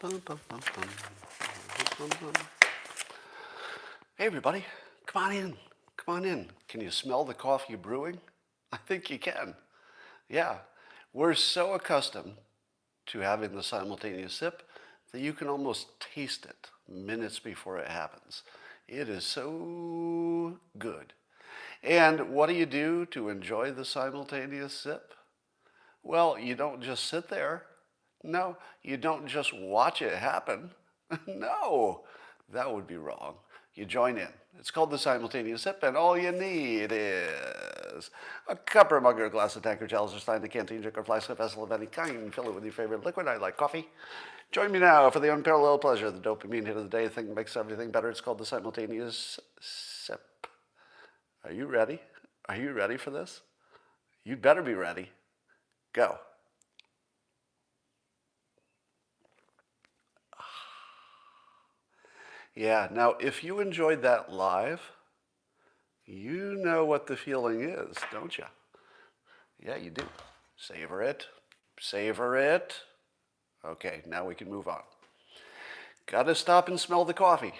Bum, bum, bum, bum. Bum, bum, bum. Hey, everybody, come on in. Come on in. Can you smell the coffee brewing? I think you can. Yeah, we're so accustomed to having the simultaneous sip that you can almost taste it minutes before it happens. It is so good. And what do you do to enjoy the simultaneous sip? Well, you don't just sit there. No, you don't just watch it happen. No, that would be wrong. You join in. It's called the simultaneous sip, and all you need is a cup or mug or a glass, of tanker, chalice or stein, a canteen, jar or flask, a vessel of any kind. Fill it with your favorite liquid. I like coffee. Join me now for the unparalleled pleasure, the dopamine hit of the day, the thing that makes everything better. It's called the simultaneous sip. Are you ready? Are you ready for this? You'd better be ready. Go. Yeah, now if you enjoyed that live, you know what the feeling is, don't you? Yeah, you do. Savor it. Savor it. Okay, now we can move on. Gotta stop and smell the coffee.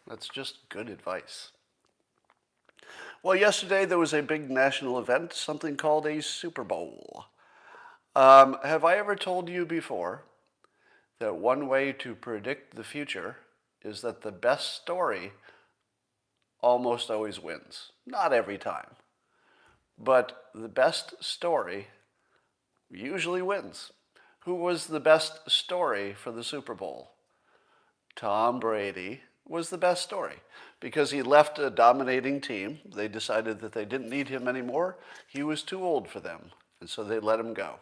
That's just good advice. Well, yesterday there was a big national event, something called a Super Bowl. Have I ever told you before that one way to predict the future is that the best story almost always wins? Not every time, but the best story usually wins. Who was the best story for the Super Bowl? Tom Brady was the best story because he left a dominating team. They decided that they didn't need him anymore. He was too old for them, and so they let him go.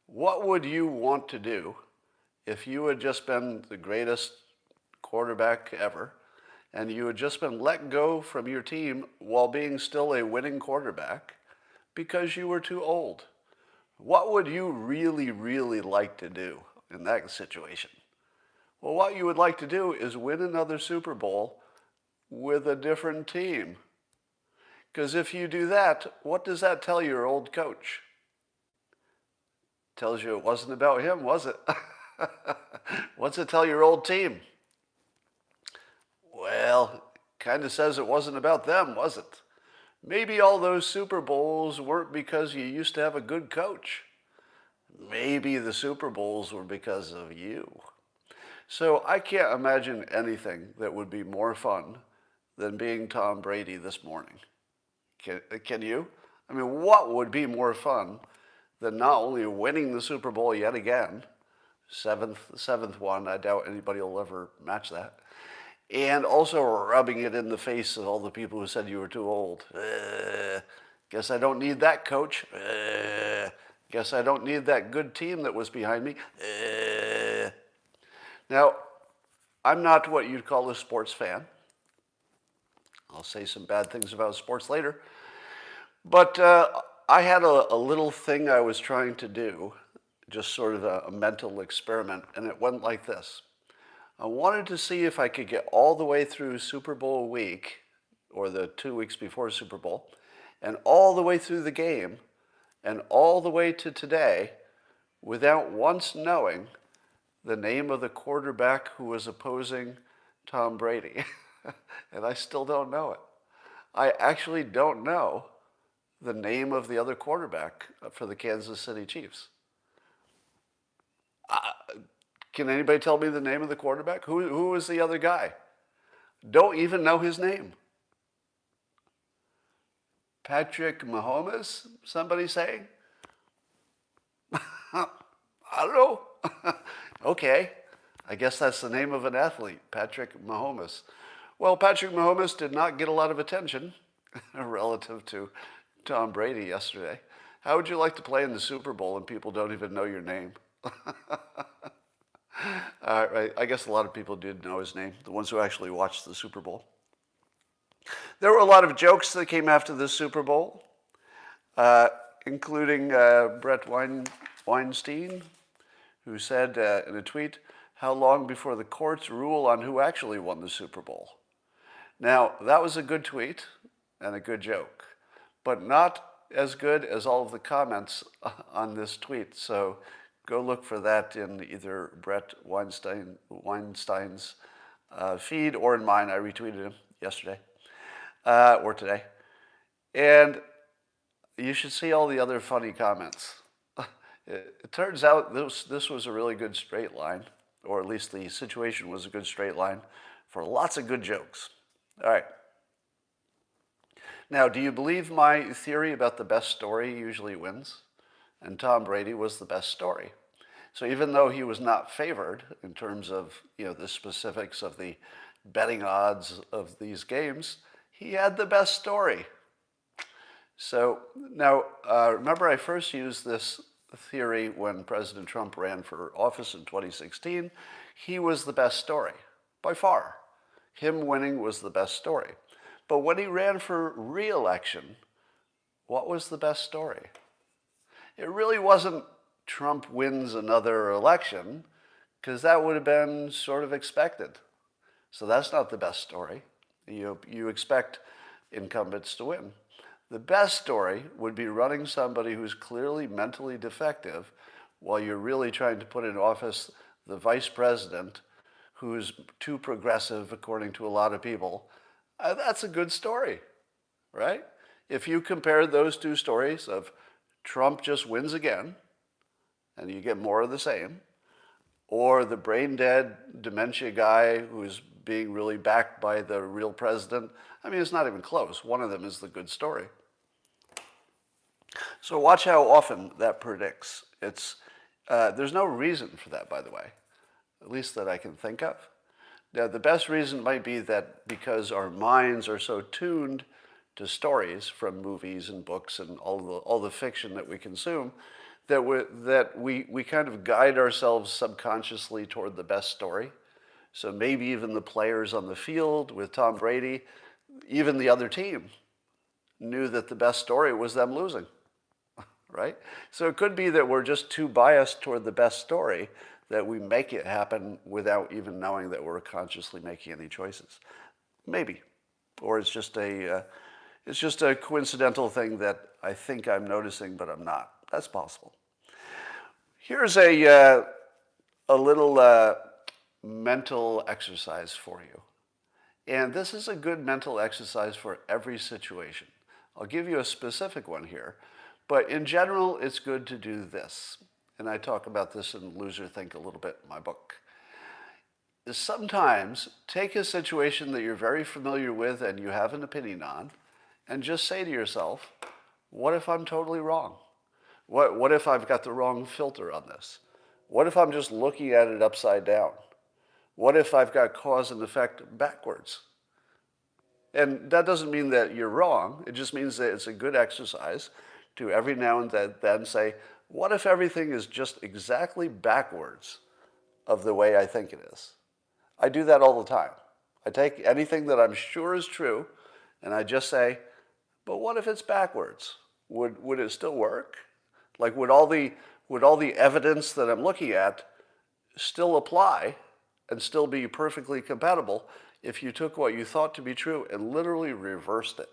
What would you want to do if you had just been the greatest quarterback ever and you had just been let go from your team while being still a winning quarterback because you were too old? What would you really, really like to do in that situation? Well, what you would like to do is win another Super Bowl with a different team. Because if you do that, what does that tell your old coach? Tells you it wasn't about him, was it? What's it tell your old team? Well, kind of says it wasn't about them, was it? Maybe all those Super Bowls weren't because you used to have a good coach. Maybe the Super Bowls were because of you. So I can't imagine anything that would be more fun than being Tom Brady this morning. Can you? I mean, what would be more fun than not only winning the Super Bowl yet again, seventh one, I doubt anybody will ever match that, and also rubbing it in the face of all the people who said you were too old. Guess I don't need that coach. Guess I don't need that good team that was behind me. Now, I'm not what you'd call a sports fan. I'll say some bad things about sports later. But I had a little thing I was trying to do, just sort of a mental experiment, and it went like this. I wanted to see if I could get all the way through Super Bowl week, or the 2 weeks before Super Bowl, and all the way through the game, and all the way to today, without once knowing the name of the quarterback who was opposing Tom Brady. And I still don't know it. I actually don't know the name of the other quarterback for the Kansas City Chiefs. Can anybody tell me the name of the quarterback? Who was the other guy? Don't even know his name. Patrick Mahomes, somebody saying? I don't know. Okay, I guess that's the name of an athlete, Patrick Mahomes. Well, Patrick Mahomes did not get a lot of attention relative to Tom Brady yesterday. How would you like to play in the Super Bowl and people don't even know your name? Right. I guess a lot of people did know his name, the ones who actually watched the Super Bowl. There were a lot of jokes that came after the Super Bowl, including Brett Weinstein, who said in a tweet, "How long before the courts rule on who actually won the Super Bowl?" Now, that was a good tweet and a good joke, but not as good as all of the comments on this tweet. So Go look for that in either Brett Weinstein's feed or in mine. I retweeted him yesterday or today. And you should see all the other funny comments. It turns out this was a really good straight line, or at least the situation was a good straight line for lots of good jokes. All right. Now, do you believe my theory about the best story usually wins? And Tom Brady was the best story. So even though he was not favored in terms of the specifics of the betting odds of these games, he had the best story. So now, remember I first used this theory when President Trump ran for office in 2016. He was the best story, by far. Him winning was the best story. But when he ran for re-election, what was the best story? It really wasn't Trump wins another election, because that would have been sort of expected. So that's not the best story. You expect incumbents to win. The best story would be running somebody who's clearly mentally defective while you're really trying to put in office the vice president who's too progressive, according to a lot of people. That's a good story, right? If you compare those two stories of Trump just wins again, and you get more of the same, or the brain-dead dementia guy who's being really backed by the real president, I mean, it's not even close. One of them is the good story. So watch how often that predicts. There's no reason for that, by the way, at least that I can think of. Now, the best reason might be that because our minds are so tuned to stories from movies and books and all the fiction that we consume, that we kind of guide ourselves subconsciously toward the best story. So maybe even the players on the field with Tom Brady, even the other team, knew that the best story was them losing, right? So it could be that we're just too biased toward the best story that we make it happen without even knowing that we're consciously making any choices. Maybe. Or it's just a coincidental thing that I think I'm noticing, but I'm not. That's possible. Here's a little mental exercise for you. And this is a good mental exercise for every situation. I'll give you a specific one here, but in general, it's good to do this. And I talk about this in Loser Think a little bit in my book. Is sometimes take a situation that you're very familiar with and you have an opinion on, and just say to yourself, what if I'm totally wrong? What if I've got the wrong filter on this? What if I'm just looking at it upside down? What if I've got cause and effect backwards? And that doesn't mean that you're wrong. It just means that it's a good exercise to every now and then say, what if everything is just exactly backwards of the way I think it is? I do that all the time. I take anything that I'm sure is true, and I just say, but what if it's backwards? Would it still work? Like, would all the evidence that I'm looking at still apply and still be perfectly compatible if you took what you thought to be true and literally reversed it?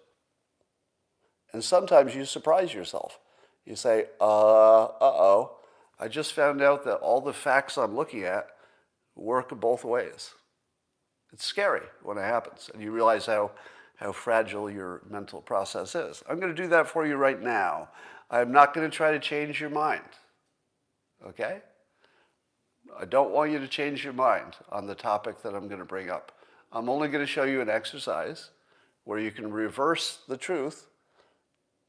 And sometimes you surprise yourself. You say, uh-oh, I just found out that all the facts I'm looking at work both ways. It's scary when it happens, and you realize how fragile your mental process is. I'm going to do that for you right now. I'm not going to try to change your mind, okay? I don't want you to change your mind on the topic that I'm going to bring up. I'm only going to show you an exercise where you can reverse the truth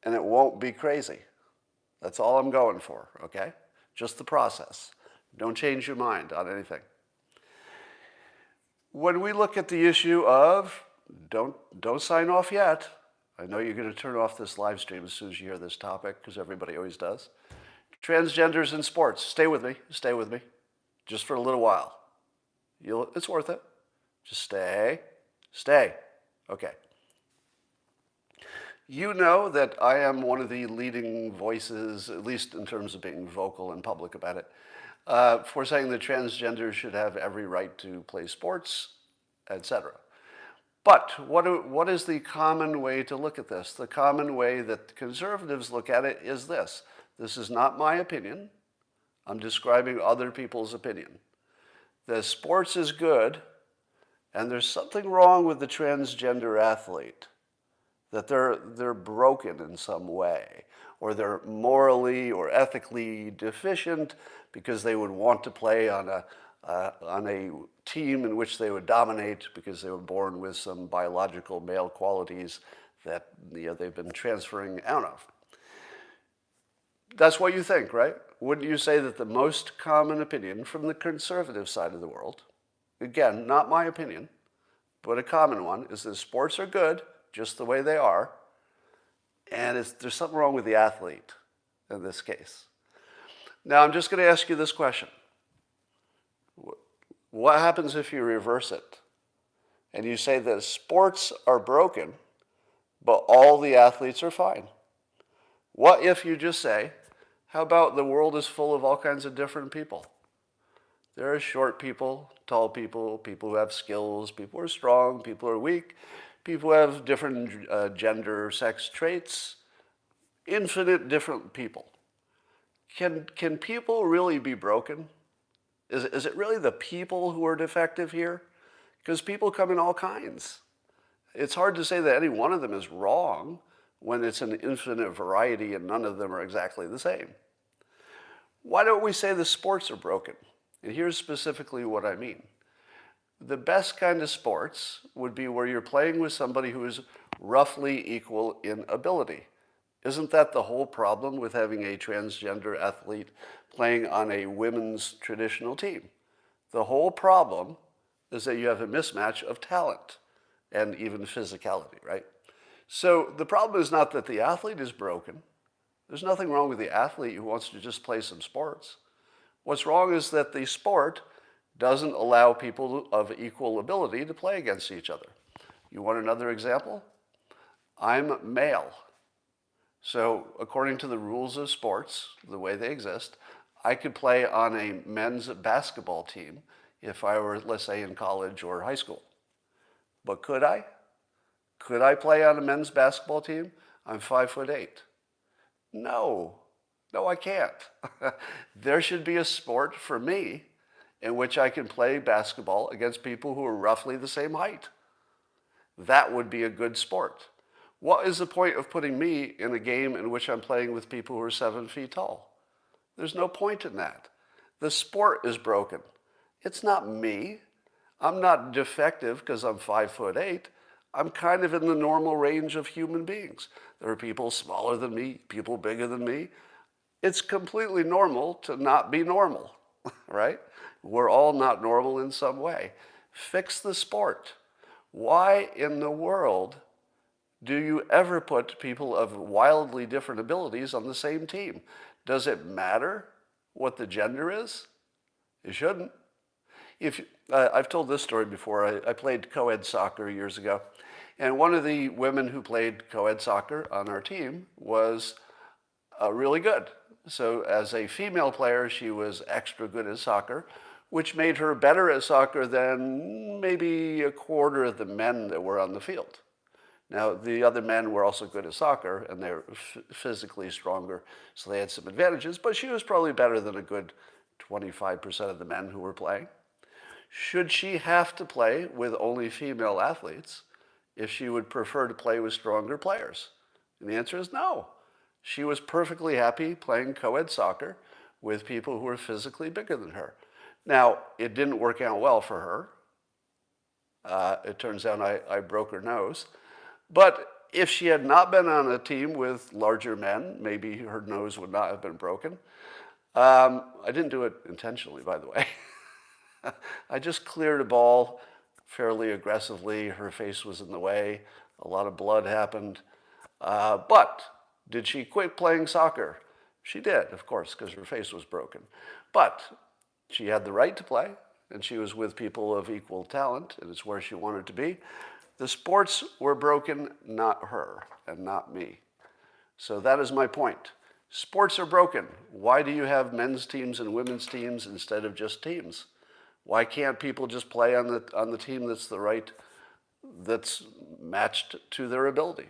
and it won't be crazy. That's all I'm going for, okay? Just the process. Don't change your mind on anything. When we look at the issue of, don't sign off yet. I know you're going to turn off this live stream as soon as you hear this topic, because everybody always does. Transgenders in sports. Stay with me. Stay with me. Just for a little while. It's worth it. Just stay. Stay. Okay. You know that I am one of the leading voices, at least in terms of being vocal and public about it, for saying that transgenders should have every right to play sports, etc. But what is the common way to look at this? The common way that conservatives look at it is this. This is not my opinion. I'm describing other people's opinion. The sports is good, and there's something wrong with the transgender athlete, that they're broken in some way, or they're morally or ethically deficient because they would want to play on a team in which they would dominate because they were born with some biological male qualities that they've been transferring out of. That's what you think, right? Wouldn't you say that the most common opinion from the conservative side of the world, again, not my opinion, but a common one, is that sports are good just the way they are, and there's something wrong with the athlete in this case. Now, I'm just going to ask you this question. What happens if you reverse it and you say that sports are broken, but all the athletes are fine? What if you just say, how about the world is full of all kinds of different people? There are short people, tall people, people who have skills, people who are strong, people who are weak, people who have different gender, sex traits, infinite different people. Can people really be broken? Is it really the people who are defective here? Because people come in all kinds. It's hard to say that any one of them is wrong when it's an infinite variety and none of them are exactly the same. Why don't we say the sports are broken? And here's specifically what I mean. The best kind of sports would be where you're playing with somebody who is roughly equal in ability. Isn't that the whole problem with having a transgender athlete playing on a women's traditional team? The whole problem is that you have a mismatch of talent and even physicality, right? So the problem is not that the athlete is broken. There's nothing wrong with the athlete who wants to just play some sports. What's wrong is that the sport doesn't allow people of equal ability to play against each other. You want another example? I'm male. So according to the rules of sports, the way they exist, I could play on a men's basketball team if I were, let's say, in college or high school. But could I? Could I play on a men's basketball team? I'm 5'8". No, I can't. There should be a sport for me in which I can play basketball against people who are roughly the same height. That would be a good sport. What is the point of putting me in a game in which I'm playing with people who are 7 feet tall? There's no point in that. The sport is broken. It's not me. I'm not defective because I'm 5'8". I'm kind of in the normal range of human beings. There are people smaller than me, people bigger than me. It's completely normal to not be normal, right? We're all not normal in some way. Fix the sport. Why in the world do you ever put people of wildly different abilities on the same team? Does it matter what the gender is? It shouldn't. I've told this story before. I played co-ed soccer years ago, and one of the women who played co-ed soccer on our team was really good. So as a female player, she was extra good at soccer, which made her better at soccer than maybe a quarter of the men that were on the field. Now, the other men were also good at soccer, and they were physically stronger, so they had some advantages, but she was probably better than a good 25% of the men who were playing. Should she have to play with only female athletes if she would prefer to play with stronger players? And the answer is no. She was perfectly happy playing co-ed soccer with people who were physically bigger than her. Now, it didn't work out well for her. It turns out I broke her nose. But if she had not been on a team with larger men, maybe her nose would not have been broken. I didn't do it intentionally, by the way. I just cleared a ball fairly aggressively. Her face was in the way. A lot of blood happened. But did she quit playing soccer? She did, of course, because her face was broken. But she had the right to play, and she was with people of equal talent, and it's where she wanted to be. The sports were broken, not her, and not me. So that is my point. Sports are broken. Why do you have men's teams and women's teams instead of just teams? Why can't people just play on the team that's matched to their ability?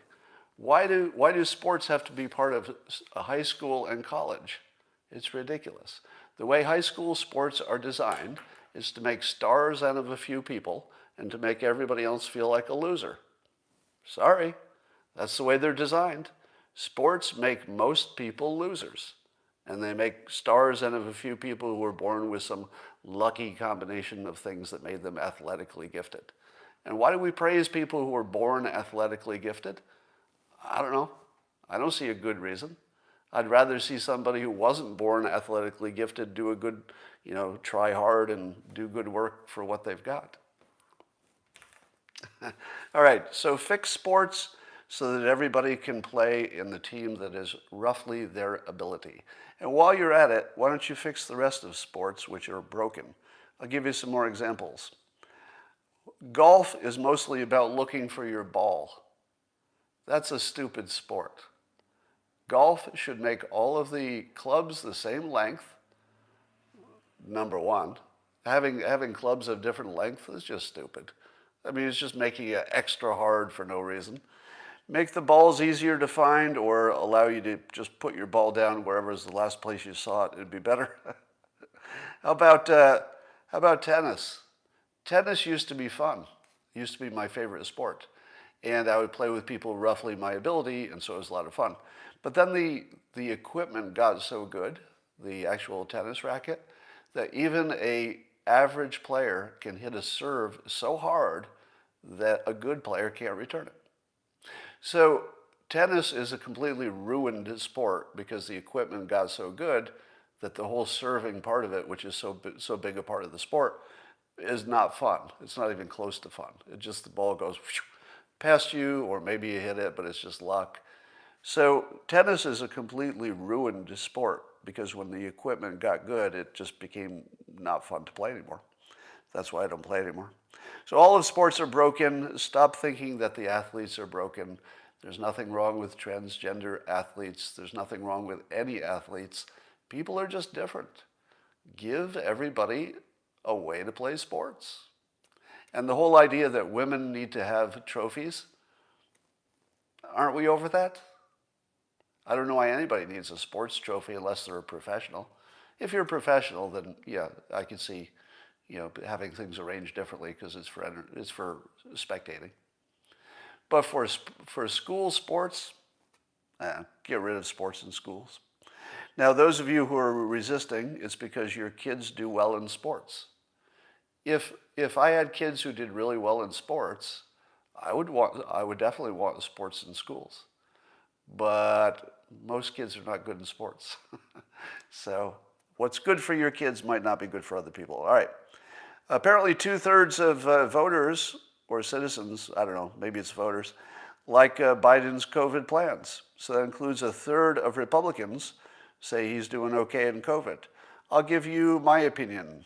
Why do sports have to be part of a high school and college? It's ridiculous. The way high school sports are designed is to make stars out of a few people and to make everybody else feel like a loser. Sorry, that's the way they're designed. Sports make most people losers, and they make stars out of a few people who were born with some lucky combination of things that made them athletically gifted. And why do we praise people who were born athletically gifted? I don't know. I don't see a good reason. I'd rather see somebody who wasn't born athletically gifted do a good, try hard and do good work for what they've got. All right, so fix sports so that everybody can play in the team that is roughly their ability. And while you're at it, why don't you fix the rest of sports which are broken? I'll give you some more examples. Golf is mostly about looking for your ball. That's a stupid sport. Golf should make all of the clubs the same length, number one. Having clubs of different length is just stupid. I mean, it's just making it extra hard for no reason. Make the balls easier to find or allow you to just put your ball down wherever is the last place you saw it. It'd be better. How about tennis? Tennis used to be fun. It used to be my favorite sport. And I would play with people roughly my ability, and so it was a lot of fun. But then the equipment got so good, the actual tennis racket, that even an average player can hit a serve so hard that a good player can't return it. So tennis is a completely ruined sport because the equipment got so good that the whole serving part of it, which is so big a part of the sport, is not fun. It's not even close to fun. It just, the ball goes past you, or maybe you hit it, but it's just luck. So tennis is a completely ruined sport because when the equipment got good, it just became not fun to play anymore. That's why I don't play anymore. So all of sports are broken. Stop thinking that the athletes are broken. There's nothing wrong with transgender athletes. There's nothing wrong with any athletes. People are just different. Give everybody a way to play sports. And the whole idea that women need to have trophies, aren't we over that? I don't know why anybody needs a sports trophy unless they're a professional. If you're a professional, then yeah, I can see, having things arranged differently because it's for spectating. But for school sports, get rid of sports in schools. Now, those of you who are resisting, it's because your kids do well in sports. If I had kids who did really well in sports, I would definitely want sports in schools. But most kids are not good in sports. So what's good for your kids might not be good for other people. All right. Apparently 2/3 of voters or citizens, I don't know, maybe it's voters, like Biden's COVID plans. So that includes 1/3 of Republicans say he's doing okay in COVID. I'll give you my opinion.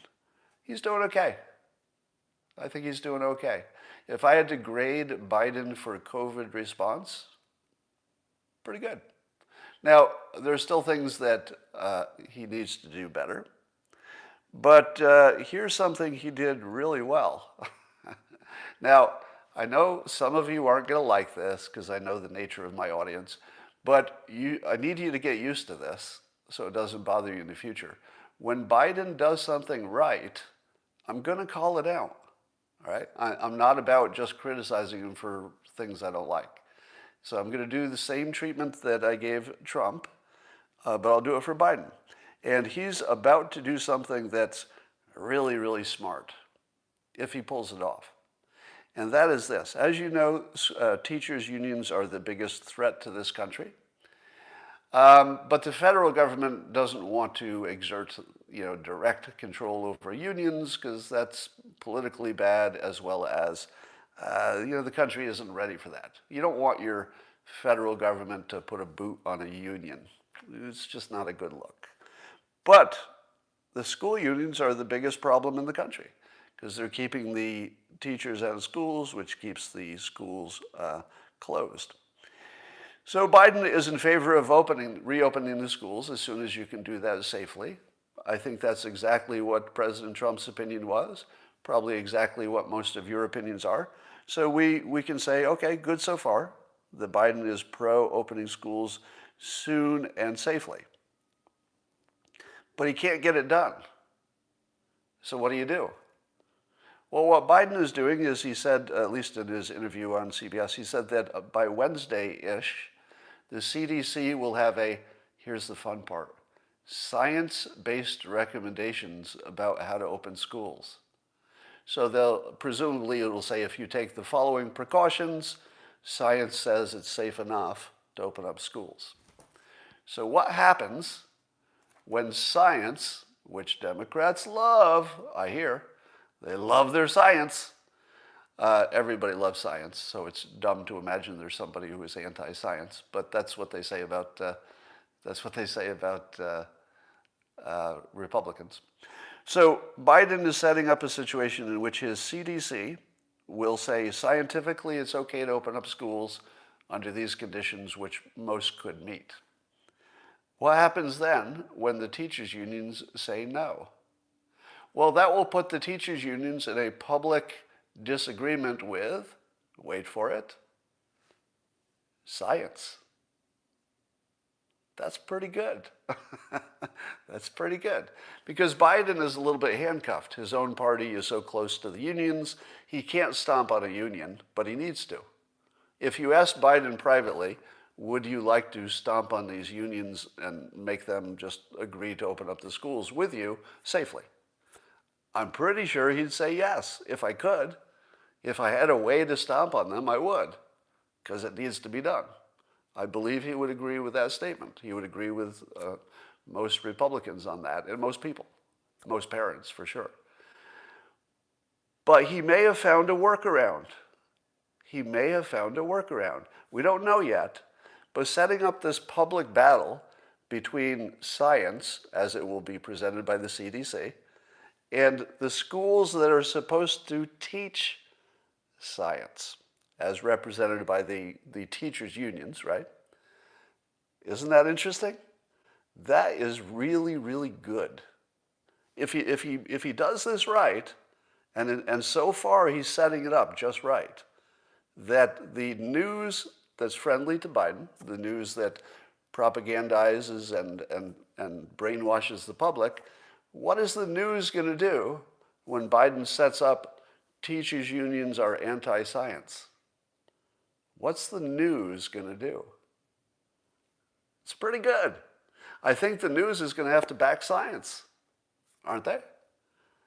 He's doing okay. I think he's doing okay. If I had to grade Biden for COVID response, pretty good. Now, there's still things that he needs to do better. But here's something he did really well. Now, I know some of you aren't going to like this because I know the nature of my audience, but I need you to get used to this so it doesn't bother you in the future. When Biden does something right, I'm going to call it out. All right? I'm not about just criticizing him for things I don't like. So I'm going to do the same treatment that I gave Trump, but I'll do it for Biden. And he's about to do something that's really, really smart, if he pulls it off. And that is this. As you know, teachers' unions are the biggest threat to this country. But the federal government doesn't want to exert, direct control over unions because that's politically bad, as well as, the country isn't ready for that. You don't want your federal government to put a boot on a union. It's just not a good look. But the school unions are the biggest problem in the country because they're keeping the teachers out of schools, which keeps the schools closed. So Biden is in favor of reopening the schools as soon as you can do that safely. I think that's exactly what President Trump's opinion was, probably exactly what most of your opinions are. So we can say, okay, good so far. The Biden is pro-opening schools soon and safely. but he can't get it done. So what do you do? Well, what Biden is doing is, he said, at least in his interview on CBS, he said that by Wednesday-ish, the CDC will have here's the fun part, science-based recommendations about how to open schools. So presumably it will say, if you take the following precautions, science says it's safe enough to open up schools. So what happens when science, which Democrats love, I hear, they love their science. Everybody loves science, so it's dumb to imagine there's somebody who is anti-science. But that's what they say about Republicans. So Biden is setting up a situation in which his CDC will say scientifically it's okay to open up schools under these conditions, which most could meet. What happens then when the teachers' unions say no? Well, that will put the teachers' unions in a public disagreement with, wait for it, science. That's pretty good. That's pretty good. Because Biden is a little bit handcuffed. His own party is so close to the unions, he can't stomp on a union, but he needs to. If you ask Biden privately, would you like to stomp on these unions and make them just agree to open up the schools with you safely? I'm pretty sure he'd say yes, if I could. If I had a way to stomp on them, I would, because it needs to be done. I believe he would agree with that statement. He would agree with most Republicans on that, and most people, most parents for sure. But he may have found a workaround. He may have found a workaround. We don't know yet, but setting up this public battle between science, as it will be presented by the CDC, and the schools that are supposed to teach science, as represented by the teachers' unions, right? Isn't that interesting? That is really, really good. If he does this right, and so far he's setting it up just right, that the news that's friendly to Biden, the news that propagandizes and brainwashes the public, what is the news going to do when Biden sets up teachers' unions are anti-science? What's the news going to do? It's pretty good. I think the news is going to have to back science, aren't they?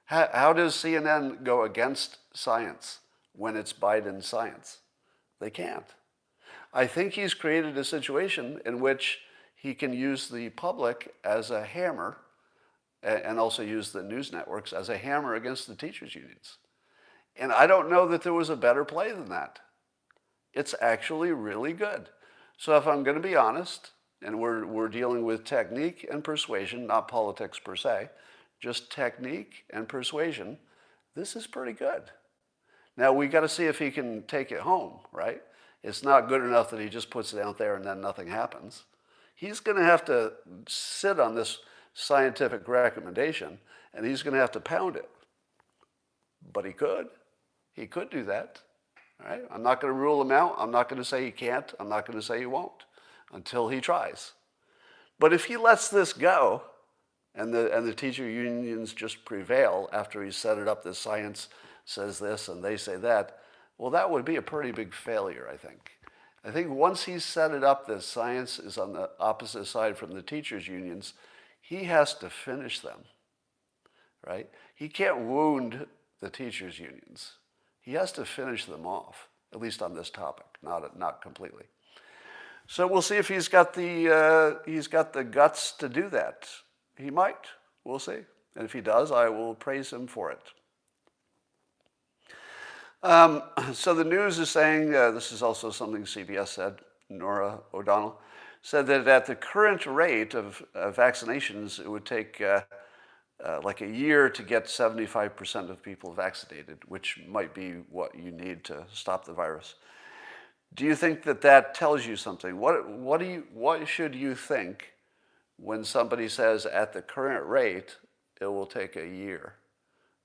How does CNN go against science when it's Biden science? They can't. I think he's created a situation in which he can use the public as a hammer and also use the news networks as a hammer against the teachers' unions. And I don't know that there was a better play than that. It's actually really good. So if I'm going to be honest, and we're dealing with technique and persuasion, not politics per se, just technique and persuasion, this is pretty good. Now we got to see if he can take it home, right? It's not good enough that he just puts it out there and then nothing happens. He's going to have to sit on this scientific recommendation, and he's going to have to pound it. But he could. He could do that. All right? I'm not going to rule him out. I'm not going to say he can't. I'm not going to say he won't until he tries. But if he lets this go, and the teacher unions just prevail after he's set it up, this science says this and they say that, well, that would be a pretty big failure, I think. I think once he's set it up that science is on the opposite side from the teachers' unions, he has to finish them, right? He can't wound the teachers' unions. He has to finish them off, at least on this topic, not completely. So we'll see if he's got the guts to do that. He might. We'll see. And if he does, I will praise him for it. So the news is saying, this is also something CBS said, Nora O'Donnell, said that at the current rate of vaccinations, it would take like a year to get 75% of people vaccinated, which might be what you need to stop the virus. Do you think that tells you something? What should you think when somebody says at the current rate, it will take a year?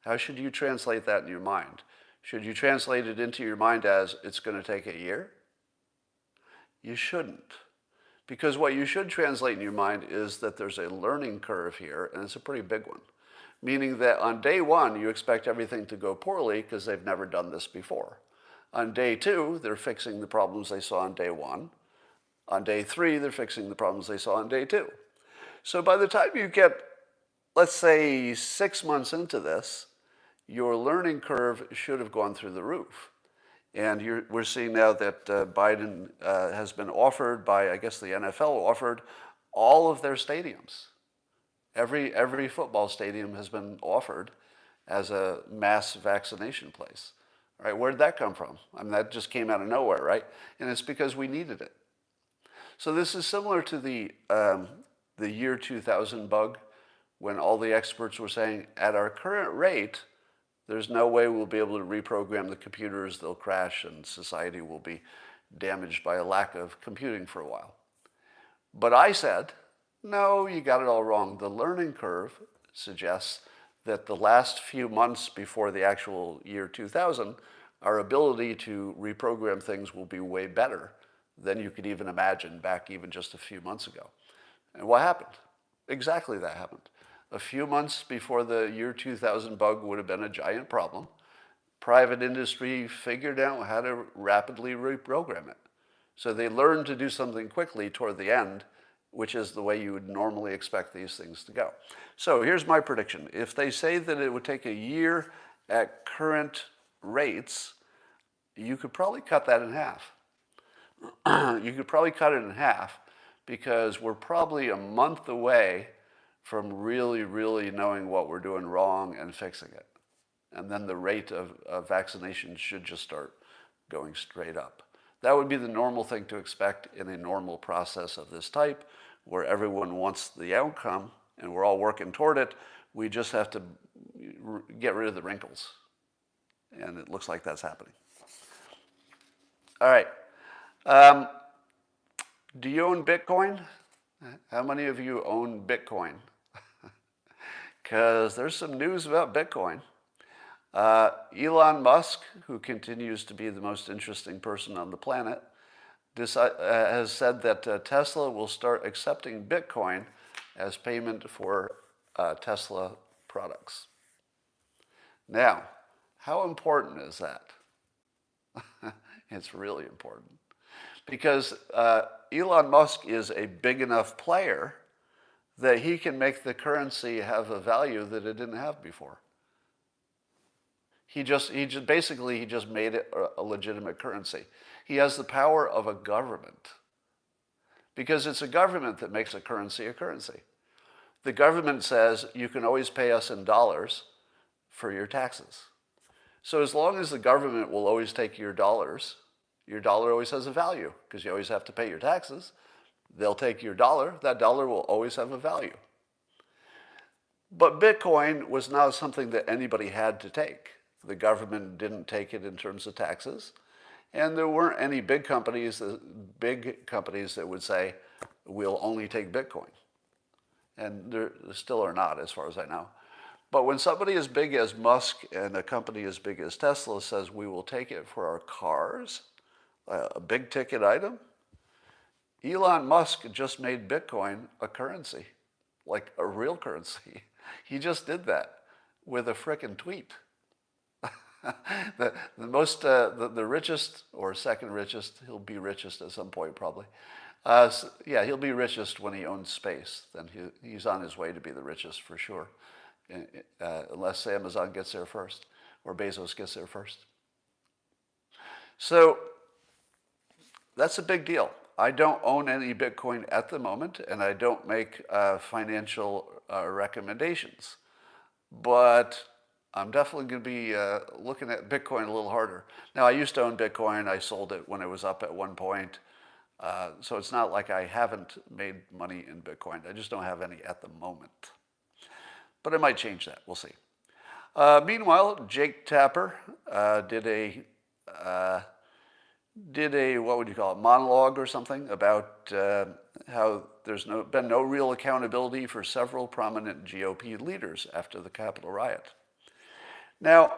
How should you translate that in your mind? Should you translate it into your mind as it's going to take a year? You shouldn't. Because what you should translate in your mind is that there's a learning curve here, and it's a pretty big one. Meaning that on day one, you expect everything to go poorly because they've never done this before. On day two, they're fixing the problems they saw on day one. On day three, they're fixing the problems they saw on day two. So by the time you get, let's say, 6 months into this, your learning curve should have gone through the roof. And we're seeing now that Biden has been offered by, I guess the NFL offered all of their stadiums. Every football stadium has been offered as a mass vaccination place. All right, where did that come from? I mean, that just came out of nowhere, right? And it's because we needed it. So this is similar to the year 2000 bug, when all the experts were saying, at our current rate, there's no way we'll be able to reprogram the computers, they'll crash, and society will be damaged by a lack of computing for a while. But I said, no, you got it all wrong. The learning curve suggests that the last few months before the actual year 2000, our ability to reprogram things will be way better than you could even imagine back even just a few months ago. And what happened? Exactly that happened. A few months before the year 2000 bug would have been a giant problem, private industry figured out how to rapidly reprogram it. So they learned to do something quickly toward the end, which is the way you would normally expect these things to go. So here's my prediction. If they say that it would take a year at current rates, you could probably cut that in half. You could probably cut it in half because we're probably a month away from really knowing what we're doing wrong and fixing it. And then the rate of vaccination should just start going straight up. That would be the normal thing to expect in a normal process of this type, where everyone wants the outcome and we're all working toward it. We just have to get rid of the wrinkles. And it looks like that's happening. All right. Do you own Bitcoin? How many of you own Bitcoin? Because there's some news about Bitcoin. Elon Musk, who continues to be the most interesting person on the planet, has said that Tesla will start accepting Bitcoin as payment for Tesla products. Now, how important is that? It's really important. Because Elon Musk is a big enough player that he can make the currency have a value that it didn't have before. He just made it a legitimate currency. He has the power of a government, because it's a government that makes a currency a currency. The government says you can always pay us in dollars for your taxes. So as long as the government will always take your dollar always has a value because you always have to pay your taxes. They'll take your dollar. That dollar will always have a value. But Bitcoin was not something that anybody had to take. The government didn't take it in terms of taxes. And there weren't any big companies that would say, we'll only take Bitcoin. And there still are not, as far as I know. But when somebody as big as Musk and a company as big as Tesla says, we will take it for our cars, a big ticket item, Elon Musk just made Bitcoin a currency, like a real currency. He just did that with a frickin' tweet. The richest or second richest, he'll be richest at some point probably. He'll be richest when he owns space. Then he's on his way to be the richest for sure, unless Amazon gets there first or Bezos gets there first. So that's a big deal. I don't own any Bitcoin at the moment, and I don't make financial recommendations. But I'm definitely going to be looking at Bitcoin a little harder. Now, I used to own Bitcoin. I sold it when it was up at one point. So it's not like I haven't made money in Bitcoin. I just don't have any at the moment. But I might change that. We'll see. Meanwhile, Jake Tapper did a what would you call it, monologue or something about how there's been no real accountability for several prominent GOP leaders after the Capitol riot. Now,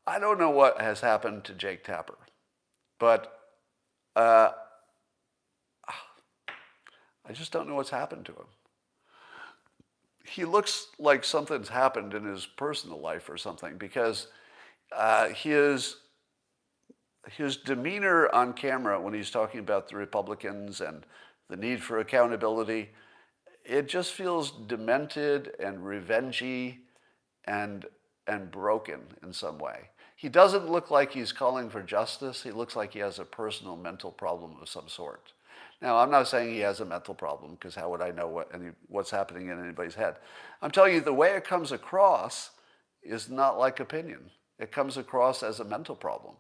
I don't know what has happened to Jake Tapper, but I just don't know what's happened to him. He looks like something's happened in his personal life or something, because his demeanor on camera when he's talking about the Republicans and the need for accountability, it just feels demented and revengey and broken in some way. He doesn't look like he's calling for justice. He looks like he has a personal mental problem of some sort. Now, I'm not saying he has a mental problem, because how would I know what's happening in anybody's head? I'm telling you, the way it comes across is not like opinion. It comes across as a mental problem.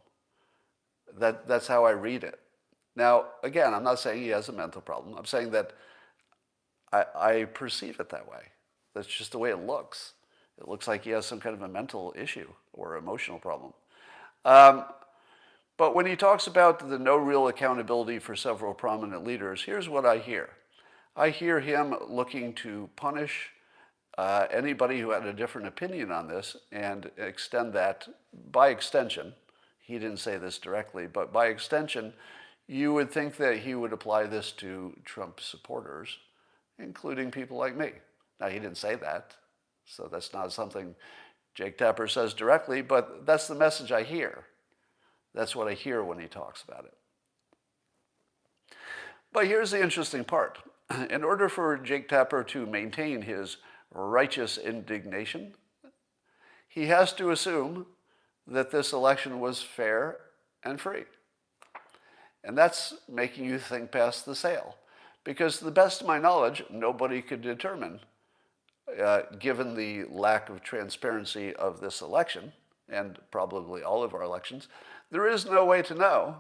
That's how I read it. Now, again, I'm not saying he has a mental problem. I'm saying that I perceive it that way. That's just the way it looks. It looks like he has some kind of a mental issue or emotional problem. But when he talks about the no real accountability for several prominent leaders, here's what I hear. I hear him looking to punish anybody who had a different opinion on this and extend that by extension. He didn't say this directly, but by extension, you would think that he would apply this to Trump supporters, including people like me. Now, he didn't say that, so that's not something Jake Tapper says directly, but that's the message I hear. That's what I hear when he talks about it. But here's the interesting part. In order for Jake Tapper to maintain his righteous indignation, he has to assume that this election was fair and free. And that's making you think past the sale. Because to the best of my knowledge, nobody could determine, given the lack of transparency of this election, and probably all of our elections, there is no way to know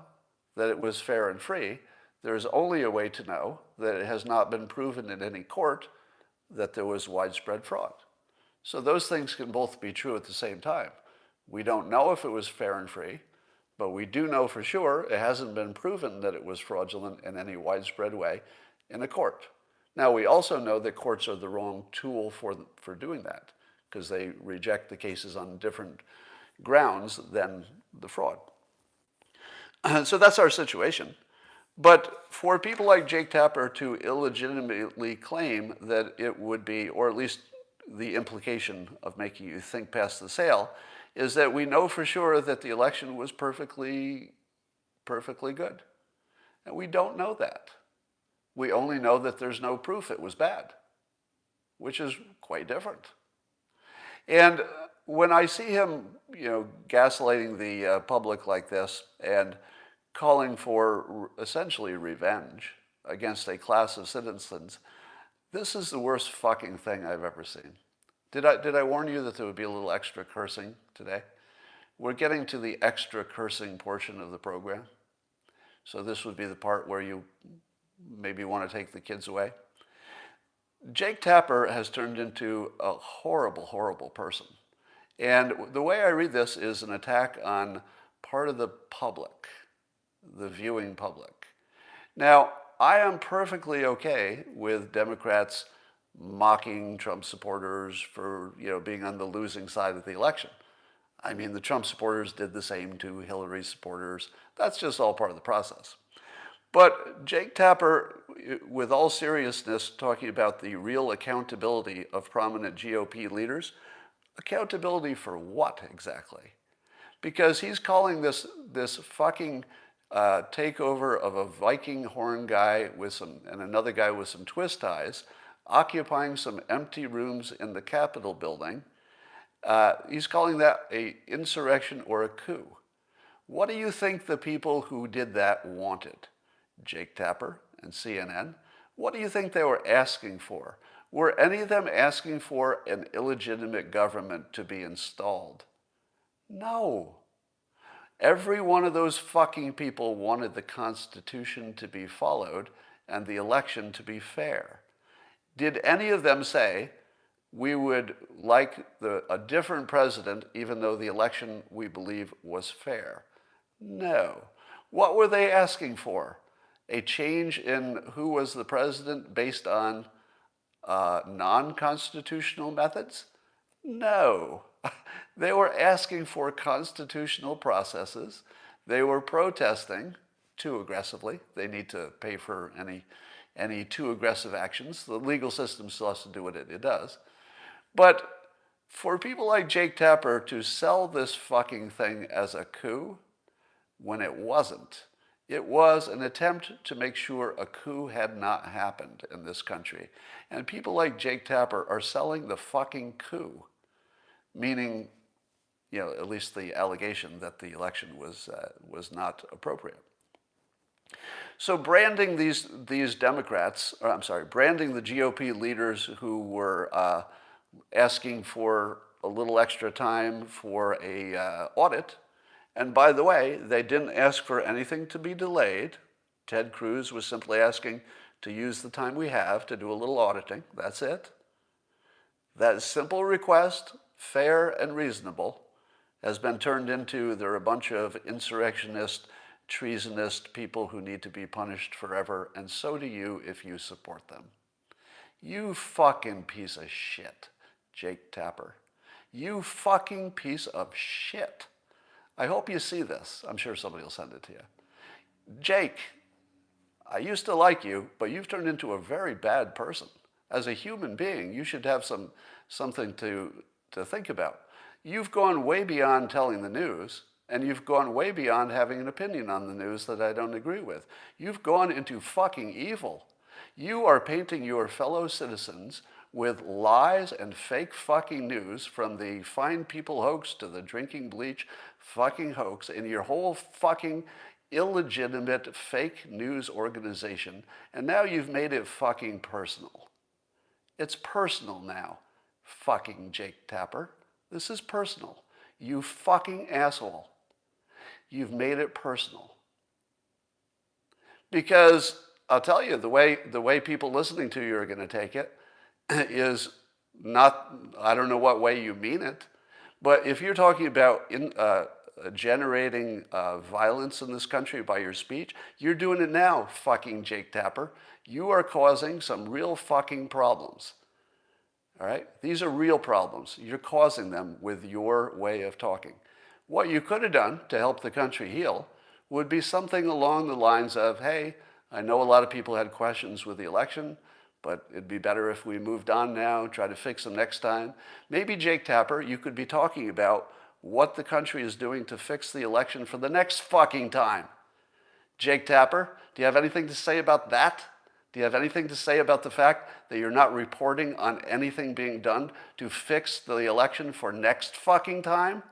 that it was fair and free. There's only a way to know that it has not been proven in any court that there was widespread fraud. So those things can both be true at the same time. We don't know if it was fair and free, but we do know for sure it hasn't been proven that it was fraudulent in any widespread way in a court. Now, we also know that courts are the wrong tool for doing that, because they reject the cases on different grounds than the fraud. So that's our situation. But for people like Jake Tapper to illegitimately claim that it would be, or at least the implication of making you think past the sale, is that we know for sure that the election was perfectly good. And we don't know that. We only know that there's no proof it was bad, which is quite different. And when I see him, gaslighting the public like this and calling for essentially revenge against a class of citizens, this is the worst fucking thing I've ever seen. Did I warn you that there would be a little extra cursing today? We're getting to the extra cursing portion of the program. So this would be the part where you maybe want to take the kids away. Jake Tapper has turned into a horrible, horrible person. And the way I read this is an attack on part of the public, the viewing public. Now, I am perfectly okay with Democrats mocking Trump supporters for, being on the losing side of the election. I mean, the Trump supporters did the same to Hillary supporters. That's just all part of the process. But Jake Tapper, with all seriousness, talking about the real accountability of prominent GOP leaders, accountability for what exactly? Because he's calling this fucking takeover of a Viking horn guy and another guy with some twist ties, occupying some empty rooms in the Capitol building. He's calling that an insurrection or a coup. What do you think the people who did that wanted? Jake Tapper and CNN? What do you think they were asking for? Were any of them asking for an illegitimate government to be installed? No. Every one of those fucking people wanted the Constitution to be followed and the election to be fair. Did any of them say, we would like a different president even though the election, we believe, was fair? No. What were they asking for? A change in who was the president based on non-constitutional methods? No. They were asking for constitutional processes. They were protesting too aggressively. They need to pay for any, any too aggressive actions. The legal system still has to do what it does. But for people like Jake Tapper to sell this fucking thing as a coup when it wasn't, it was an attempt to make sure a coup had not happened in this country. And people like Jake Tapper are selling the fucking coup, meaning, at least the allegation that the election was not appropriate. So branding these Democrats, branding the GOP leaders who were asking for a little extra time for a audit. And by the way, they didn't ask for anything to be delayed. Ted Cruz was simply asking to use the time we have to do a little auditing. That's it. That simple request, fair and reasonable, has been turned into they're a bunch of insurrectionist, treasonist people who need to be punished forever, and so do you if you support them. You fucking piece of shit, Jake Tapper. You fucking piece of shit. I hope you see this. I'm sure somebody will send it to you. Jake, I used to like you, but you've turned into a very bad person. As a human being, you should have something to think about. You've gone way beyond telling the news, and you've gone way beyond having an opinion on the news that I don't agree with. You've gone into fucking evil. You are painting your fellow citizens with lies and fake fucking news, from the fine people hoax to the drinking bleach fucking hoax, in your whole fucking illegitimate fake news organization. And now you've made it fucking personal. It's personal now, fucking Jake Tapper. This is personal. You fucking asshole. You've made it personal. Because I'll tell you, the way people listening to you are going to take it is not, I don't know what way you mean it, but if you're talking about generating violence in this country by your speech, you're doing it now, fucking Jake Tapper. You are causing some real fucking problems. All right? These are real problems. You're causing them with your way of talking. What you could have done to help the country heal would be something along the lines of, hey, I know a lot of people had questions with the election, but it'd be better if we moved on now, try to fix them next time. Maybe, Jake Tapper, you could be talking about what the country is doing to fix the election for the next fucking time. Jake Tapper, do you have anything to say about that? Do you have anything to say about the fact that you're not reporting on anything being done to fix the election for next fucking time?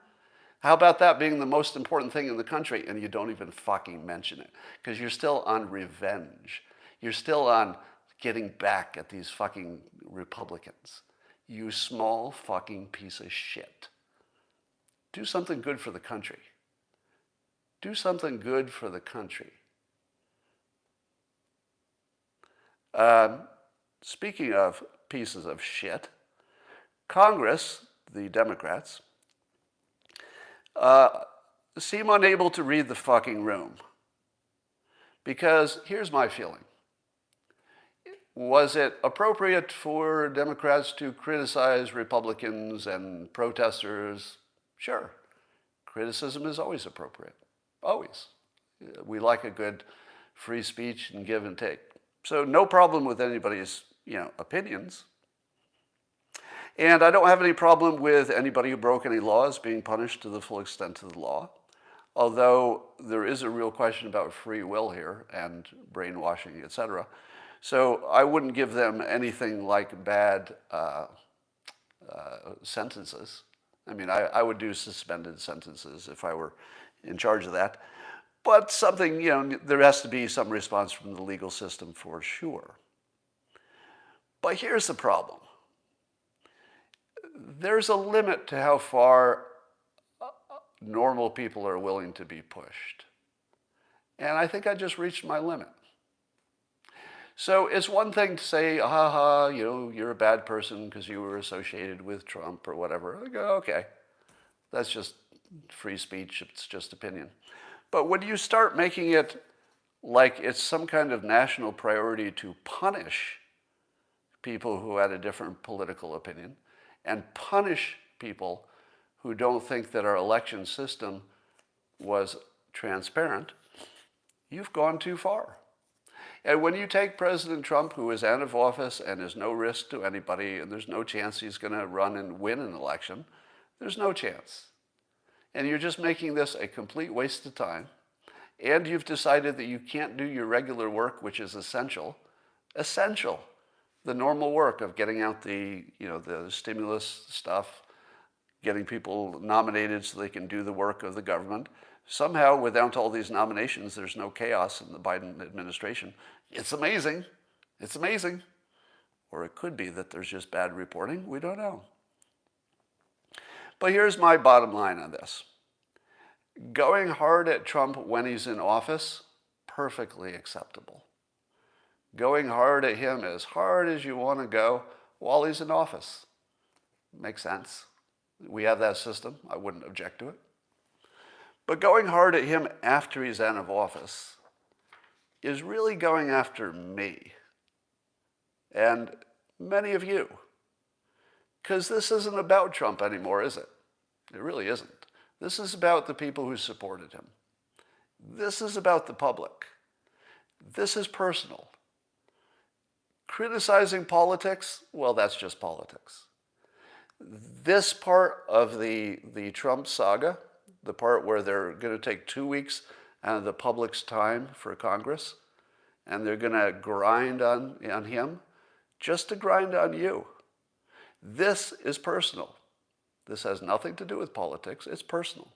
How about that being the most important thing in the country, and you don't even fucking mention it? Because you're still on revenge. You're still on getting back at these fucking Republicans. You small fucking piece of shit. Do something good for the country. Do something good for the country. Speaking of pieces of shit, Congress, the Democrats, seem unable to read the fucking room. Because here's my feeling. Was it appropriate for Democrats to criticize Republicans and protesters? Sure. Criticism is always appropriate. Always. We like a good free speech and give and take. So no problem with anybody's, opinions. And I don't have any problem with anybody who broke any laws being punished to the full extent of the law. Although there is a real question about free will here and brainwashing, etc. So I wouldn't give them anything like bad sentences. I mean, I would do suspended sentences if I were in charge of that. But something, there has to be some response from the legal system for sure. But here's the problem. There's a limit to how far normal people are willing to be pushed. And I think I just reached my limit. So it's one thing to say, you're a bad person because you were associated with Trump or whatever. I go, okay, that's just free speech. It's just opinion. But when you start making it like it's some kind of national priority to punish people who had a different political opinion and punish people who don't think that our election system was transparent, you've gone too far. And when you take President Trump, who is out of office and is no risk to anybody, and there's no chance he's going to run and win an election, there's no chance. And you're just making this a complete waste of time. And you've decided that you can't do your regular work, which is essential. Essential. The normal work of getting out the stimulus stuff, getting people nominated so they can do the work of the government. Somehow, without all these nominations, there's no chaos in the Biden administration. It's amazing. It's amazing. Or it could be that there's just bad reporting. We don't know. But here's my bottom line on this. Going hard at Trump when he's in office, perfectly acceptable. Going hard at him as hard as you want to go while he's in office. Makes sense. We have that system. I wouldn't object to it. But going hard at him after he's out of office is really going after me and many of you. Because this isn't about Trump anymore, is it? It really isn't. This is about the people who supported him. This is about the public. This is personal. Criticizing politics, well, that's just politics. This part of the Trump saga, the part where they're going to take 2 weeks out of the public's time for Congress, and they're going to grind on him, just to grind on you. This is personal. This has nothing to do with politics. It's personal.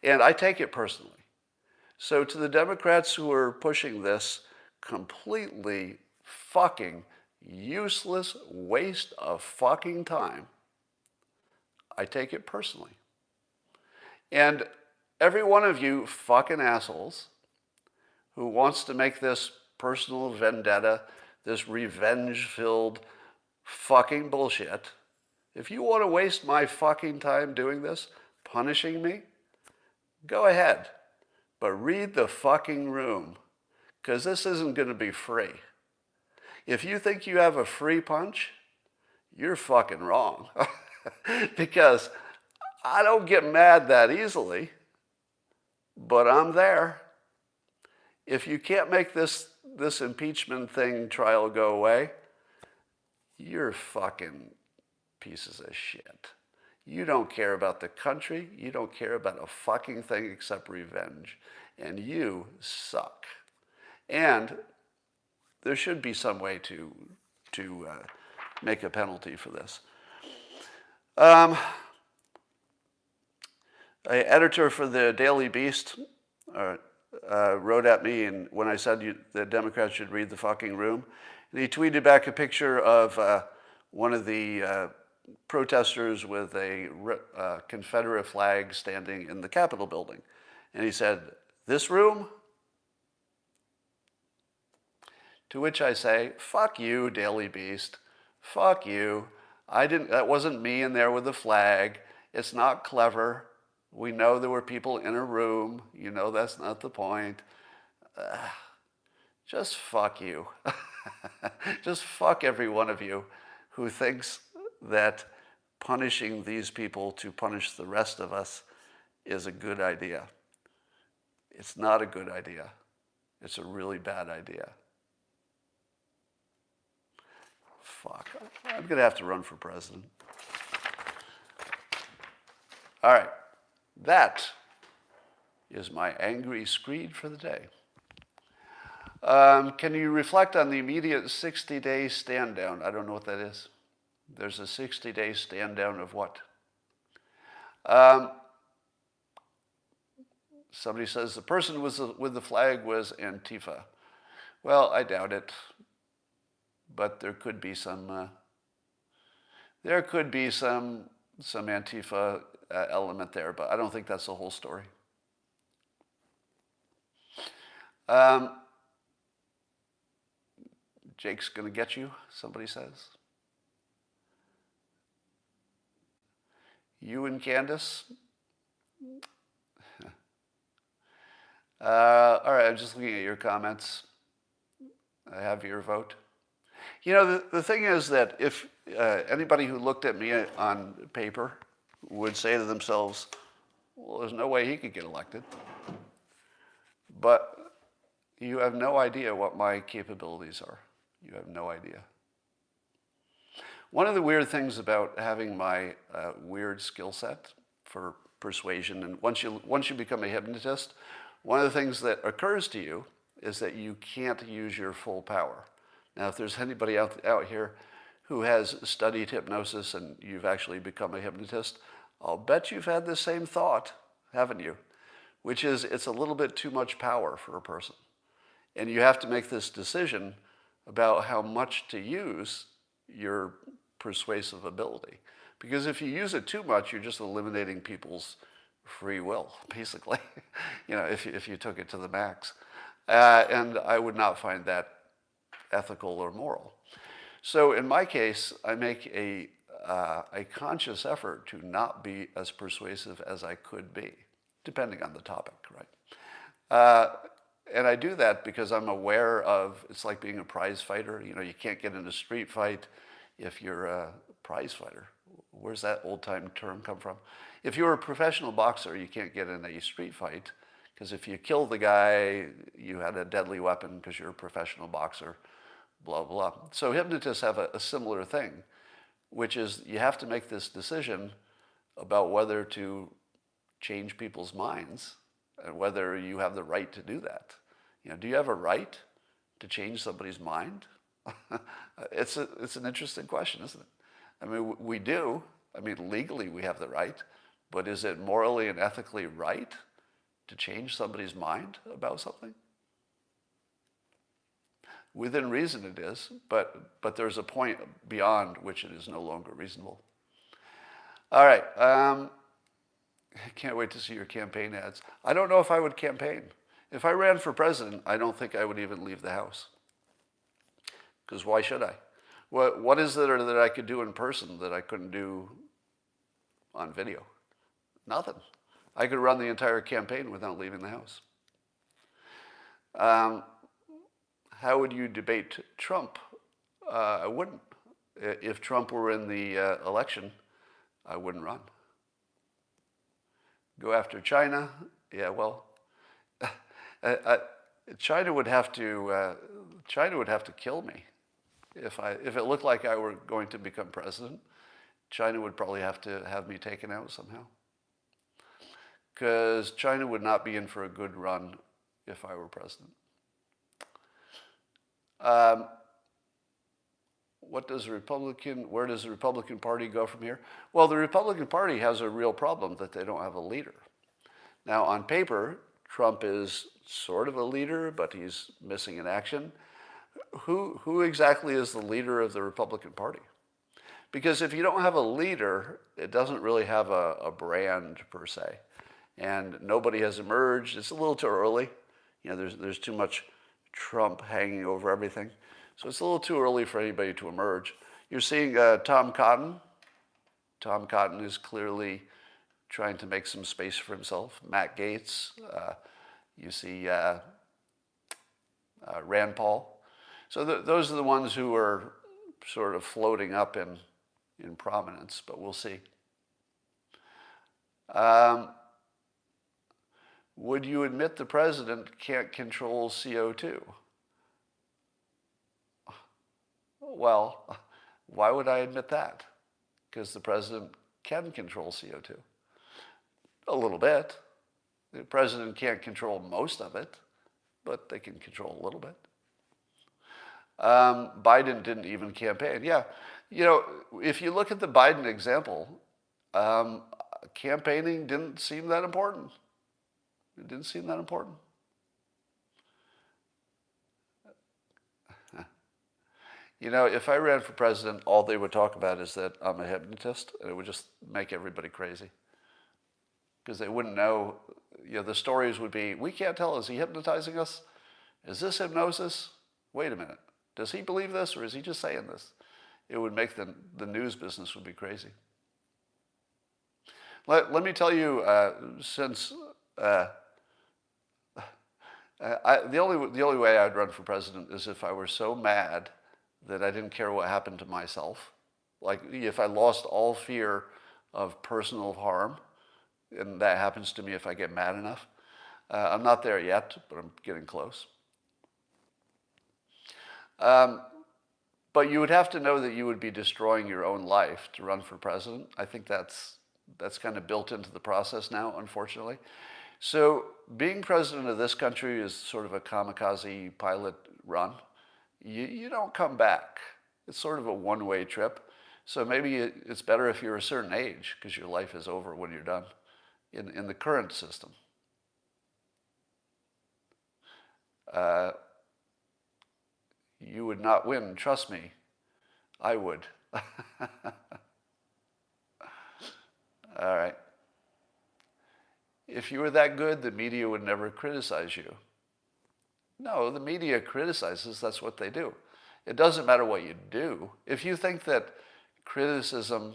And I take it personally. So to the Democrats who are pushing this completely fucking useless waste of fucking time, I take it personally. And every one of you fucking assholes who wants to make this personal vendetta, this revenge-filled fucking bullshit, if you want to waste my fucking time doing this, punishing me, go ahead. But read the fucking room, because this isn't going to be free. If you think you have a free punch, you're fucking wrong. Because I don't get mad that easily, but I'm there. If you can't make this impeachment thing trial go away, you're fucking pieces of shit. You don't care about the country. You don't care about a fucking thing except revenge. And you suck. And there should be some way to make a penalty for this. An editor for the Daily Beast wrote at me and when I said the Democrats should read the fucking room. And he tweeted back a picture of one of the protesters with a Confederate flag standing in the Capitol building. And he said, "This room?" To which I say, fuck you, Daily Beast. Fuck you. That wasn't me in there with the flag. It's not clever. We know there were people in a room. You know that's not the point. Just fuck you. Just fuck every one of you who thinks that punishing these people to punish the rest of us is a good idea. It's not a good idea. It's a really bad idea. Fuck. I'm going to have to run for president. All right. That is my angry screed for the day. Can you reflect on the immediate 60-day stand down? I don't know what that is. There's a 60-day stand down of what? Somebody says the person with the flag was Antifa. Well, I doubt it. But there could be some Antifa element there, but I don't think that's the whole story. Jake's going to get you, somebody says. You and Candace. All right, I'm just looking at your comments. I have your vote. You know, the thing is that if anybody who looked at me on paper would say to themselves, well, there's no way he could get elected. But, You have no idea what my capabilities are. You have no idea. One of the weird things about having my weird skill set for persuasion, and once you become a hypnotist, one of the things that occurs to you is that you can't use your full power. Now, if there's anybody out here who has studied hypnosis and you've actually become a hypnotist, I'll bet you've had the same thought, haven't you? Which is, it's a little bit too much power for a person. And you have to make this decision about how much to use your persuasive ability. Because if you use it too much, you're just eliminating people's free will, basically, if you took it to the max. And I would not find that ethical or moral. So in my case, I make a conscious effort to not be as persuasive as I could be, depending on the topic, right? And I do that because I'm aware of, it's like being a prize fighter. You can't get in a street fight if you're a prize fighter. Where's that old-time term come from? If you're a professional boxer, you can't get in a street fight because if you kill the guy, you had a deadly weapon because you're a professional boxer, blah, blah. So hypnotists have a similar thing, which is you have to make this decision about whether to change people's minds and whether you have the right to do that. Do you have a right to change somebody's mind? It's an interesting question, isn't it? I mean, we do. I mean, legally we have the right, but is it morally and ethically right to change somebody's mind about something? Within reason it is, but there's a point beyond which it is no longer reasonable. All right. I can't wait to see your campaign ads. I don't know if I would campaign. If I ran for president, I don't think I would even leave the house. Because why should I? What is there that I could do in person that I couldn't do on video? Nothing. I could run the entire campaign without leaving the house. How would you debate Trump? I wouldn't. If Trump were in the election, I wouldn't run. Go after China? Yeah, well, China would have to kill me. If it looked like I were going to become president, China would probably have to have me taken out somehow. Because China would not be in for a good run if I were president. Where does the Republican Party go from here? Well, the Republican Party has a real problem that they don't have a leader. Now, on paper, Trump is sort of a leader, but he's missing in action. Who exactly is the leader of the Republican Party? Because if you don't have a leader, it doesn't really have a brand per se. And nobody has emerged. It's a little too early. There's too much Trump hanging over everything. So it's a little too early for anybody to emerge. You're seeing Tom Cotton. Tom Cotton is clearly trying to make some space for himself. Matt Gaetz. You see Rand Paul. So those are the ones who are sort of floating up in prominence, but we'll see. Would you admit the president can't control CO2? Well, why would I admit that? Because the president can control CO2. A little bit. The president can't control most of it, but they can control a little bit. Biden didn't even campaign. Yeah, if you look at the Biden example, campaigning didn't seem that important. It didn't seem that important. If I ran for president, all they would talk about is that I'm a hypnotist, and it would just make everybody crazy. Because they wouldn't know, the stories would be, we can't tell, is he hypnotizing us? Is this hypnosis? Wait a minute. Does he believe this, or is he just saying this? It would make the news business would be crazy. Let me tell you, since the only way I'd run for president is if I were so mad that I didn't care what happened to myself. Like if I lost all fear of personal harm, and that happens to me if I get mad enough. I'm not there yet, but I'm getting close. But you would have to know that you would be destroying your own life to run for president. I think that's kind of built into the process now, unfortunately. So being president of this country is sort of a kamikaze pilot run. You don't come back. It's sort of a one-way trip. So maybe it's better if you're a certain age, because your life is over when you're done in the current system. You would not win, trust me. I would. All right. If you were that good, the media would never criticize you. No, the media criticizes, that's what they do. It doesn't matter what you do. If you think that criticism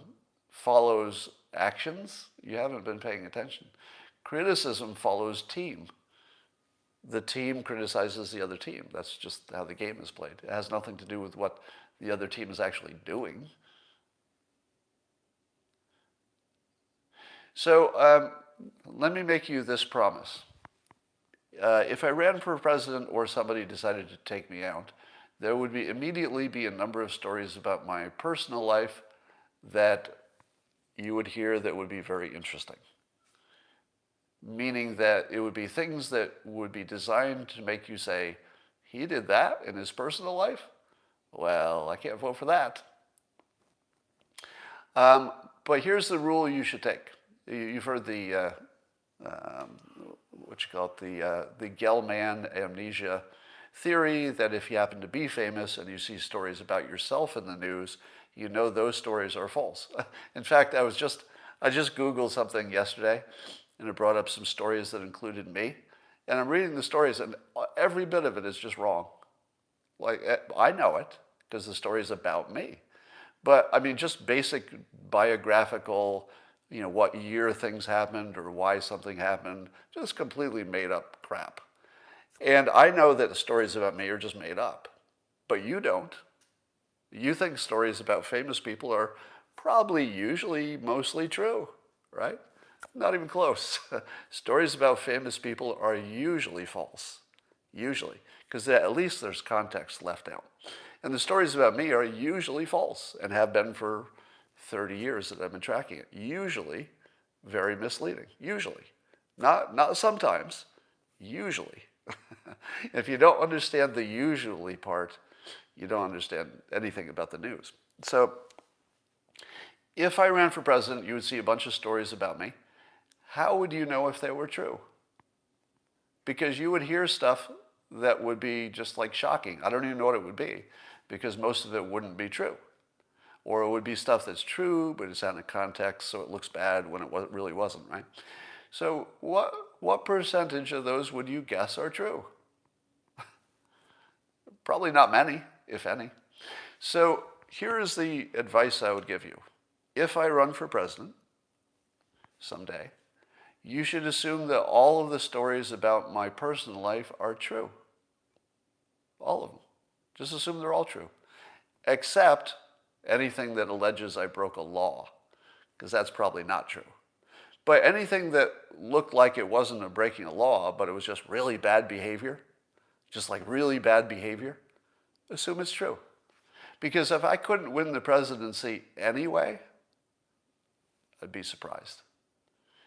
follows actions, you haven't been paying attention. Criticism follows team. The team criticizes the other team. That's just how the game is played. It has nothing to do with what the other team is actually doing. So let me make you this promise. If I ran for president or somebody decided to take me out, there would immediately be a number of stories about my personal life that you would hear that would be very interesting. Meaning that it would be things that would be designed to make you say, he did that in his personal life? Well, I can't vote for that. But here's the rule you should take. You've heard the, the Gell-Mann amnesia theory, that if you happen to be famous and you see stories about yourself in the news, you know those stories are false. In fact, I just Googled something yesterday, and it brought up some stories that included me. And I'm reading the stories, and every bit of it is just wrong. Like, I know it, because the story is about me. But, I mean, just basic biographical, what year things happened or why something happened, just completely made up crap. And I know that the stories about me are just made up, but you don't. You think stories about famous people are probably usually mostly true, right? Not even close. Stories about famous people are usually false, usually, because at least there's context left out. And the stories about me are usually false and have been for 30 years that I've been tracking it. Usually very misleading, usually. Not sometimes, usually. If you don't understand the usually part, you don't understand anything about the news. So if I ran for president, you would see a bunch of stories about me. How would you know if they were true? Because you would hear stuff that would be just like shocking. I don't even know what it would be, because most of it wouldn't be true. Or it would be stuff that's true, but it's out of context, so it looks bad when it really wasn't, right? So what percentage of those would you guess are true? Probably not many, if any. So here is the advice I would give you. If I run for president someday, you should assume that all of the stories about my personal life are true. All of them. Just assume they're all true. Except anything that alleges I broke a law, because that's probably not true. But anything that looked like it wasn't a breaking a law, but it was just really bad behavior, just like really bad behavior, assume it's true. Because if I couldn't win the presidency anyway, I'd be surprised.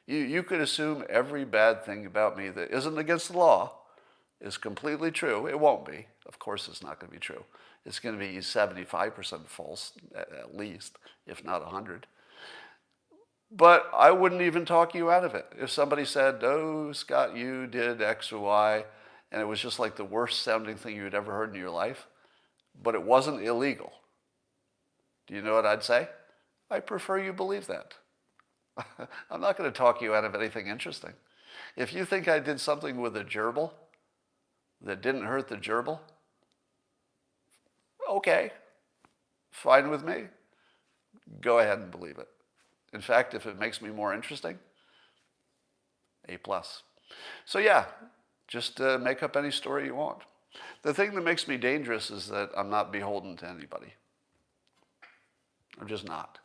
You could assume every bad thing about me that isn't against the law is completely true. It won't be. Of course it's not going to be true. It's going to be 75% false, at least, if not 100. But I wouldn't even talk you out of it. If somebody said, oh, Scott, you did X or Y, and it was just like the worst sounding thing you had ever heard in your life, but it wasn't illegal, do you know what I'd say? I prefer you believe that. I'm not going to talk you out of anything interesting. If you think I did something with a gerbil that didn't hurt the gerbil, okay, fine with me. Go ahead and believe it. In fact, if it makes me more interesting, A+. So yeah, just make up any story you want. The thing that makes me dangerous is that I'm not beholden to anybody. I'm just not.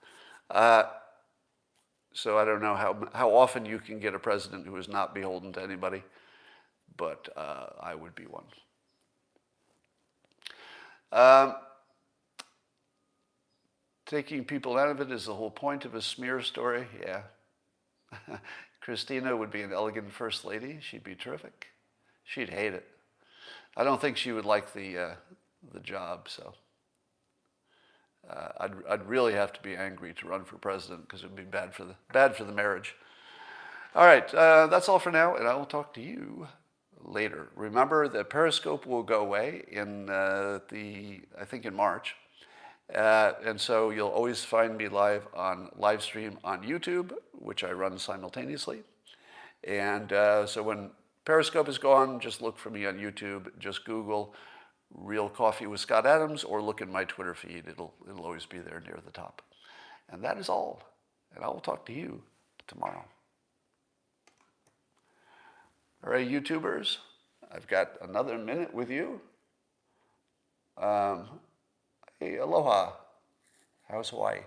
So I don't know how often you can get a president who is not beholden to anybody, but I would be one. Um, taking people out of it is the whole point of a smear story. Yeah. Christina would be an elegant first lady. She'd be terrific. She'd hate it. I don't think she would like the job. So I'd really have to be angry to run for president because it would be bad for the marriage. All right, that's all for now, and I will talk to you later. Remember that Periscope will go away in I think in March. And so you'll always find me live stream on YouTube, which I run simultaneously. And so when Periscope is gone, just look for me on YouTube. Just Google Real Coffee with Scott Adams or look in my Twitter feed. It'll always be there near the top. And that is all. And I will talk to you tomorrow. All right, YouTubers, I've got another minute with you. Hey, aloha. How's Hawaii?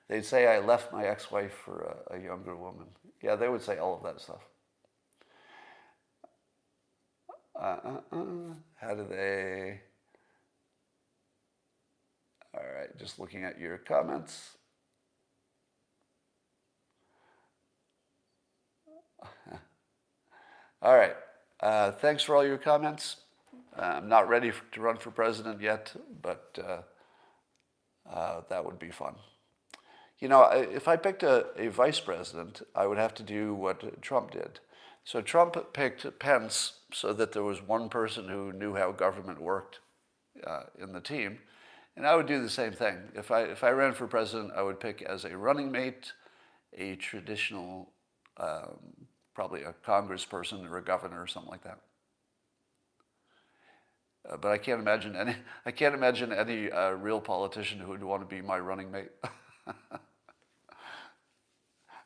They'd say I left my ex-wife for a younger woman. Yeah, they would say all of that stuff. How do they? All right, just looking at your comments. All right, thanks for all your comments. I'm not ready to run for president yet, but that would be fun. You know, if I picked a vice president, I would have to do what Trump did. So Trump picked Pence so that there was one person who knew how government worked in the team. And I would do the same thing. If I ran for president, I would pick as a running mate a traditional, probably a congressperson or a governor or something like that. But I can't imagine any real politician who would want to be my running mate.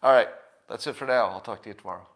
All right, that's it for now. I'll talk to you tomorrow.